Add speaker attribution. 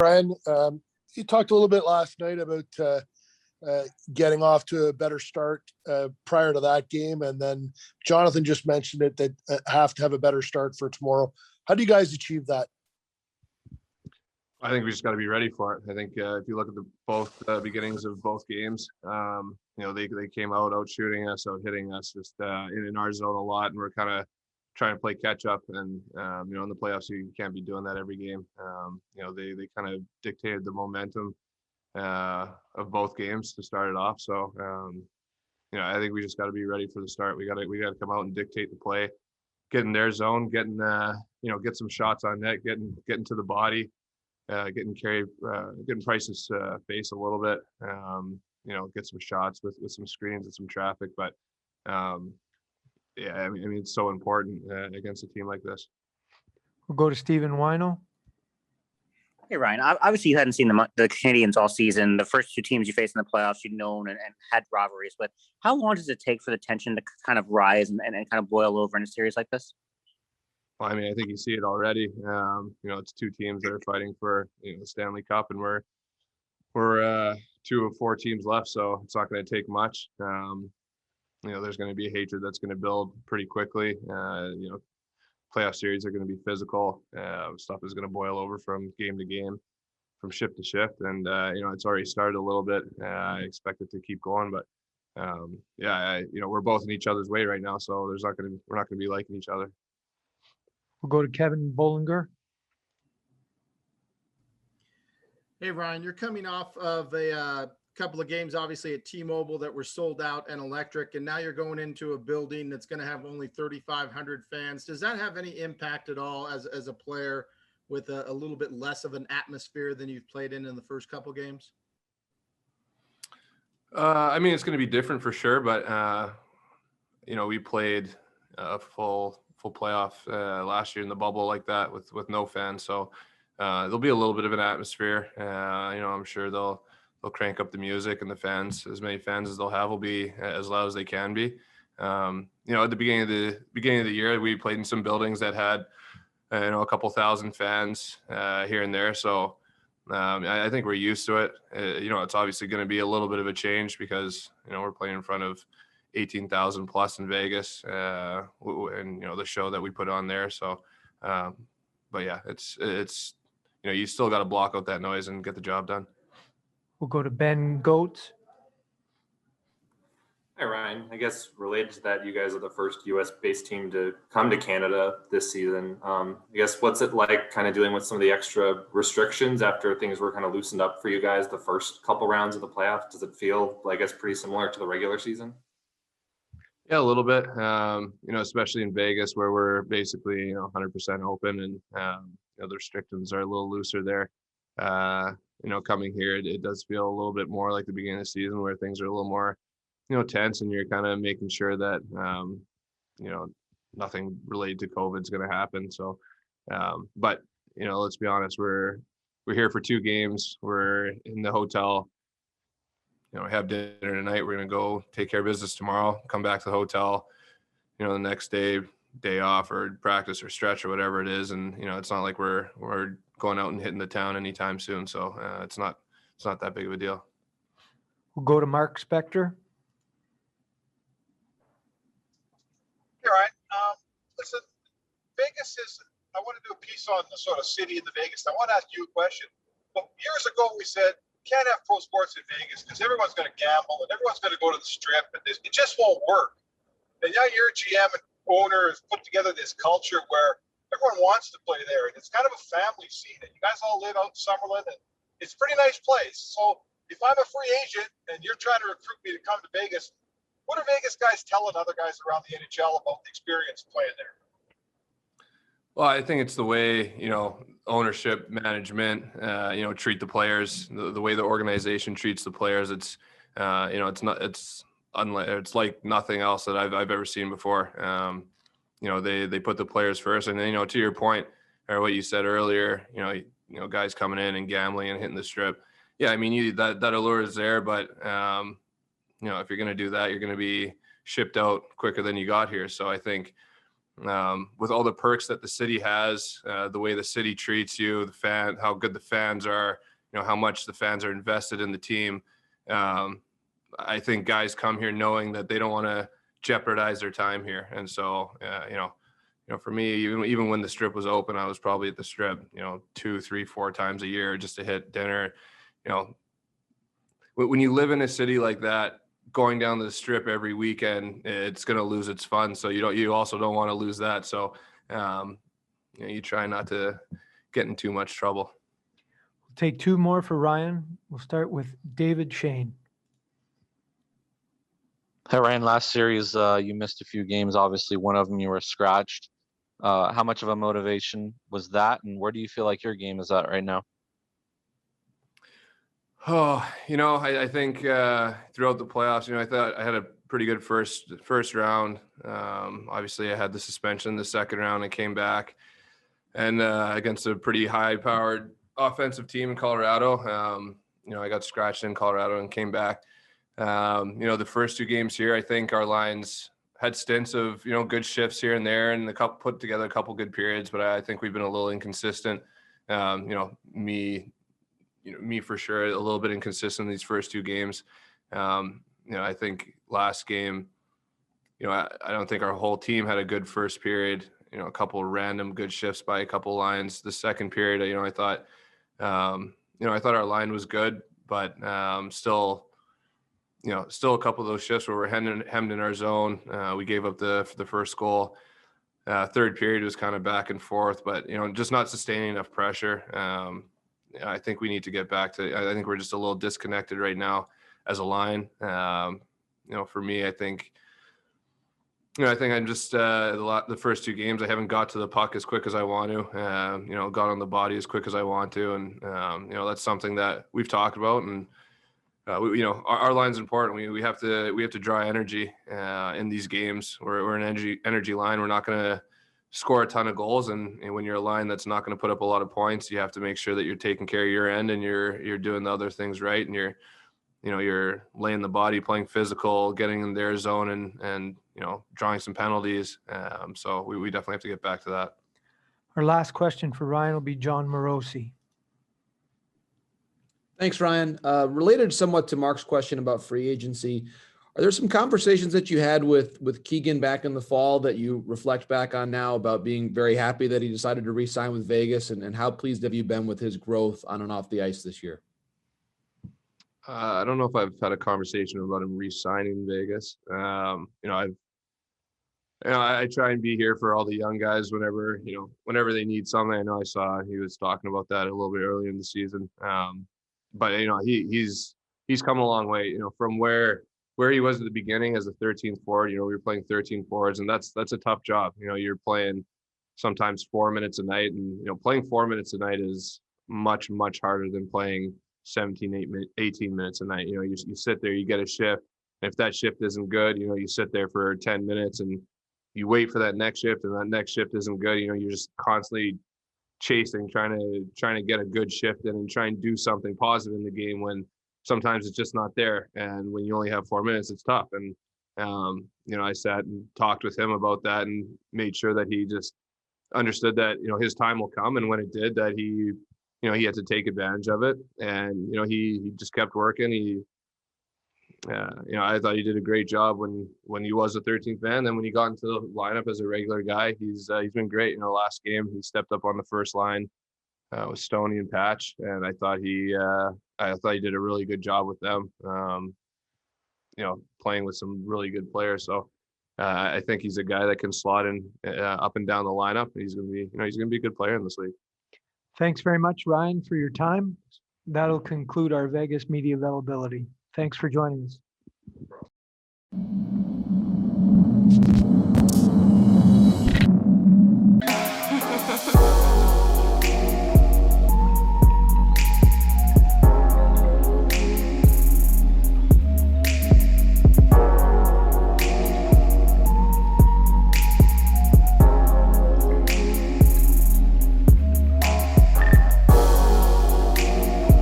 Speaker 1: Brian. You talked a little bit last night about getting off to a better start prior to that game, and then Jonathan just mentioned it that have to have a better start for tomorrow. How do you guys achieve that?
Speaker 2: I think we just got to be ready for it. I think if you look at both beginnings of both games, they came out shooting us, out hitting us, just in our zone a lot, and we're kind of trying to play catch up. And in the playoffs, you can't be doing that every game. They kind of dictated the momentum of both games to start it off. So I think we just got to be ready for the start. We got to come out and dictate the play, get in their zone, get some shots on net, getting to the body. Getting Price's face a little bit, get some shots with some screens and some traffic. But it's so important against a team like this.
Speaker 3: We'll go to Stephen Wino.
Speaker 4: Hey, Ryan. Obviously, you hadn't seen the Canadians all season. The first two teams you faced in the playoffs, you'd known and had rivalries. But how long does it take for the tension to kind of rise and kind of boil over in a series like this?
Speaker 2: Well, I think you see it already. It's two teams that are fighting for the Stanley Cup, and we're 2 of 4 teams left, so it's not going to take much. There's going to be a hatred that's going to build pretty quickly. Playoff series are going to be physical. Stuff is going to boil over from game to game, from shift to shift, and it's already started a little bit. I expect it to keep going, but we're both in each other's way right now, so we're not going to be liking each other.
Speaker 3: We'll go to Kevin Bollinger.
Speaker 5: Hey, Ryan, you're coming off of a couple of games, obviously, at T-Mobile that were sold out and electric, and now you're going into a building that's going to have only 3,500 fans. Does that have any impact at all as a player with a little bit less of an atmosphere than you've played in the first couple games?
Speaker 2: It's going to be different for sure, but, we played a full playoff last year in the bubble like that with no fans, so there'll be a little bit of an atmosphere. I'm sure they'll crank up the music, and the fans, as many fans as they'll have, will be as loud as they can be. At the beginning of the year, we played in some buildings that had a couple thousand fans here and there, so I think we're used to it. It's obviously going to be a little bit of a change because we're playing in front of 18,000 plus in Vegas, and the show that we put on there. So, but yeah, it's you still got to block out that noise and get the job done.
Speaker 3: We'll go to Ben Goetz.
Speaker 6: Hi, Ryan. I guess related to that, you guys are the first U.S.-based team to come to Canada this season. I guess what's it like kind of dealing with some of the extra restrictions after things were kind of loosened up for you guys the first couple rounds of the playoffs? Does it feel, I guess, pretty similar to the regular season?
Speaker 2: Yeah, a little bit, especially in Vegas where we're basically, 100% open, and, the restrictions are a little looser there. Coming here, it does feel a little bit more like the beginning of the season where things are a little more, tense, and you're kind of making sure that, nothing related to COVID is going to happen. So, but, let's be honest, we're here for 2 games. We're in the hotel. We have dinner tonight. We're going to go take care of business tomorrow, come back to the hotel, the next day off or practice or stretch or whatever it is. And, it's not like we're going out and hitting the town anytime soon. So it's not that big of a deal.
Speaker 3: We'll go to Mark Spector.
Speaker 7: All right. Listen, Vegas I want to do a piece on the sort of city in the Vegas. I want to ask you a question. Well, years ago, we said, can't have pro sports in Vegas because everyone's going to gamble and everyone's going to go to the strip, and it just won't work. And now your GM and owner has put together this culture where everyone wants to play there, and it's kind of a family scene. And you guys all live out in Summerlin, and it's a pretty nice place. So if I'm a free agent and you're trying to recruit me to come to Vegas, what are Vegas guys telling other guys around the NHL about the experience playing there?
Speaker 2: Well, I think it's the way, ownership, management, treat the players, the way the organization treats the players. It's, it's like nothing else that I've ever seen before. They put the players first, and then, to your point or what you said earlier, guys coming in and gambling and hitting the strip. Yeah. That allure is there, but, if you're going to do that, you're going to be shipped out quicker than you got here. So I think, with all the perks that the city has, the way the city treats you, how good the fans are, how much the fans are invested in the team. I think guys come here knowing that they don't want to jeopardize their time here. And so, for me, even when the strip was open, I was probably at the strip, 2, 3, 4 times a year just to hit dinner. When you live in a city like that, going down to the strip every weekend, it's going to lose its fun. So you also don't want to lose that. So, you try not to get in too much trouble.
Speaker 3: We'll take 2 more for Ryan. We'll start with David Shane.
Speaker 8: Hey, Ryan, last series, you missed a few games. Obviously, one of them you were scratched. How much of a motivation was that? And where do you feel like your game is at right now?
Speaker 2: Oh, I think throughout the playoffs, I thought I had a pretty good first round. Obviously, I had the suspension the second round and came back, and against a pretty high-powered offensive team in Colorado. I got scratched in Colorado and came back. The first 2 games here, I think our lines had stints of, good shifts here and there, and put together a couple good periods, but I think we've been a little inconsistent. Me for sure, a little bit inconsistent in these first 2 games. I think last game, I don't think our whole team had a good first period, a couple of random good shifts by a couple lines. The second period, I thought our line was good, but still a couple of those shifts where we're hemmed in our zone. We gave up the first goal. Third period was kind of back and forth, but, just not sustaining enough pressure. I think we need to get back to, I think we're just a little disconnected right now as a line. For me, I think I'm just, the first 2 games, I haven't got to the puck as quick as I want to, got on the body as quick as I want to. And, that's something that we've talked about, and, our line's important. We have to draw energy in these games. We're an energy line. We're not going to score a ton of goals, and when you're a line that's not going to put up a lot of points, you have to make sure that you're taking care of your end and you're doing the other things right, and you're laying the body, playing physical, getting in their zone, and drawing some penalties. So we definitely have to get back to that.
Speaker 3: Our last question for Ryan will be John Morosi.
Speaker 9: Thanks, Ryan. Related somewhat to Mark's question about free agency, are there some conversations that you had with Keegan back in the fall that you reflect back on now about being very happy that he decided to re-sign with Vegas, and how pleased have you been with his growth on and off the ice this year?
Speaker 2: I don't know if I've had a conversation about him re-signing Vegas. I try and be here for all the young guys whenever they need something. I know I saw he was talking about that a little bit earlier in the season. But he's come a long way, from where he was at the beginning as a 13th forward. We were playing 13 forwards, and that's a tough job. You're playing sometimes 4 minutes a night, and playing 4 minutes a night is much, much harder than playing 17, 18 minutes a night. You sit there, you get a shift. And if that shift isn't good, you sit there for 10 minutes and you wait for that next shift, and that next shift isn't good. You're just constantly chasing, trying to get a good shift in and try and do something positive in the game when sometimes it's just not there. And when you only have 4 minutes, it's tough. And, I sat and talked with him about that and made sure that he just understood that, his time will come. And when it did, that he had to take advantage of it. And, he just kept working. I thought he did a great job when he was a 13th man. Then when he got into the lineup as a regular guy, he's been great. Last game he stepped up on the first line with Stoney and Patch, and I thought he did a really good job with them. Playing with some really good players. So I think he's a guy that can slot in up and down the lineup. He's gonna be a good player in this league.
Speaker 3: Thanks very much, Ryan, for your time. That'll conclude our Vegas media availability. Thanks for joining us.